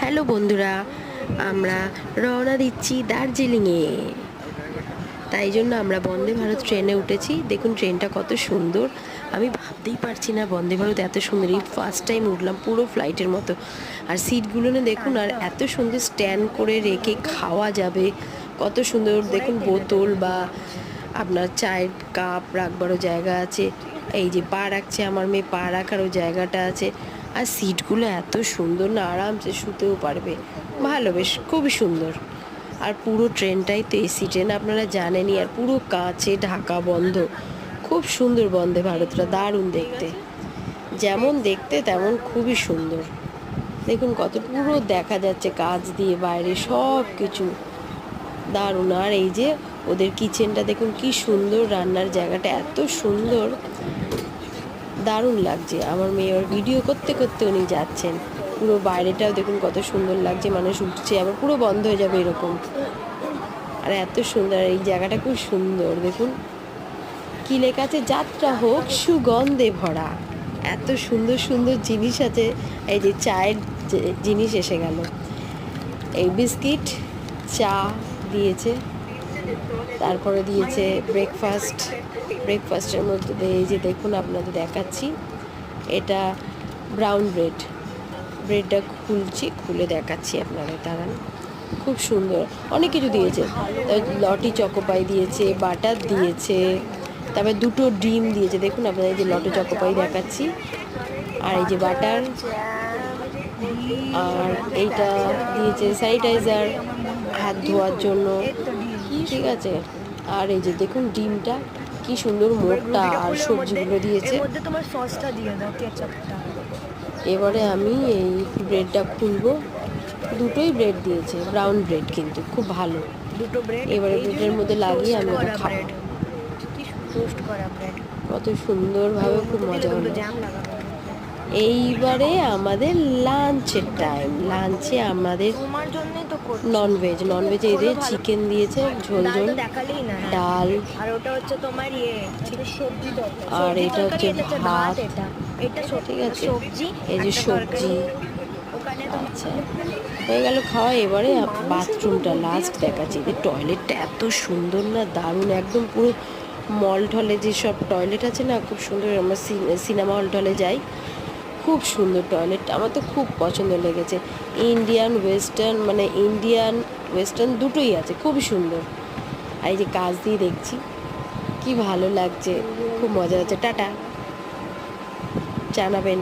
Hello বন্ধুরা, আমরা রওনা দিচ্ছি দার্জিলিংয়ে। তাই জন্য আমরা বন্দে ভারত ট্রেনে উঠেছি। দেখুন ট্রেনটা কত সুন্দর, আমি ভাবতেই পারছি না বন্দে ভারত এত সুন্দর। এই ফার্স্ট টাইম উঠলাম, পুরো ফ্লাইটের মতো। আর সিটগুলো না দেখুন, আর এত সুন্দর স্ট্যান্ড করে রেখে খাওয়া যাবে, কত সুন্দর। দেখুন বোতল বা আপনার চায়ের কাপ রাখবারও জায়গা আছে। এই যে পা রাখছে আমার মেয়ে, পা রাখারও জায়গাটা আছে। আর সিটগুলো এত সুন্দর না, আরামসে শুতেও পারবে, ভালো, বেশ খুবই সুন্দর। আর পুরো ট্রেনটাই তো এসি ট্রেন, আপনারা জানেনই। আর পুরো কাঁচে ঢাকা বন্ধ, খুব সুন্দর বন্দে ভারতটা, দারুণ দেখতে। যেমন দেখতে তেমন খুবই সুন্দর। দেখুন কত পুরো দেখা যাচ্ছে কাঁচ দিয়ে বাইরে সব কিছু, দারুণ। আর এই যে ওদের কিচেনটা দেখুন কি সুন্দর, রান্নার জায়গাটা এত সুন্দর, দারুণ লাগছে। আমার মেয়ে ওর ভিডিও করতে করতে উনি যাচ্ছেন। পুরো বাইরেটাও দেখুন কত সুন্দর লাগছে, মানুষ উঠছে, আবার পুরো বন্ধ হয়ে যাবে এরকম। আর এত সুন্দর, এই জায়গাটা খুব সুন্দর। দেখুন কি লেখা আছে, যাত্রা হোক সুগন্ধে ভরা। এত সুন্দর সুন্দর জিনিস আছে। এই যে চায়ের জিনিস এসে গেল, এই বিস্কিট, চা দিয়েছে, তারপরে দিয়েছে ব্রেকফাস্টের মধ্যে এই যে দেখুন আপনাদের দেখাচ্ছি, এটা ব্রাউন ব্রেডটা খুলে দেখাচ্ছি আপনাদের, দাঁড়ান। খুব সুন্দর, অনেক কিছু দিয়েছে। লটি চকোপাই দিয়েছে, বাটার দিয়েছে, তারপরে দুটো ডিম দিয়েছে। দেখুন আপনাদের এই যে লটি চকোপাই দেখাচ্ছি, আর এই যে বাটার, আর এইটা দিয়েছে স্যানিটাইজার হাত ধোয়ার জন্য, ঠিক আছে। আর এই যে দেখুন ডিমটা কি সুন্দর মোটা, আর সবজিগুলো দিয়েছে। এবারে আমি এই ব্রেডটা খুলবো, দুটোই ব্রেড দিয়েছে, ব্রাউন ব্রেড, কিন্তু খুব ভালো। দুটো ব্রেড এবারে ব্রেডের মধ্যে লাগিয়ে আমি ওটা খাবো। কত সুন্দরভাবে, খুব মজা হলো। এইবারে আমাদের লাঞ্চের টাইম। লাঞ্চে আমাদের ননভেজ এদের চিকেন দিয়েছে, ঝোল ডাল, আর এটা হচ্ছে ভাত, ঠিক আছে। এই যে সবজি, আচ্ছা হয়ে গেল খাওয়া। এবারে বাথরুমটা লাস্ট দেখাচ্ছি। এদের টয়লেটটা এত সুন্দর না, দারুণ, একদম পুরো মল টলে যেসব টয়লেট আছে না, খুব সুন্দর। আমরা সিনেমা হল টলে যাই, খুব সুন্দর টয়লেটটা, আমার তো খুব পছন্দ লেগেছে। ইন্ডিয়ান ওয়েস্টার্ন দুটোই আছে, খুবই সুন্দর। আর এই যে কাজ দিয়ে দেখছি, কি ভালো লাগছে, খুব মজা হচ্ছে। টাটা, জানাবেন।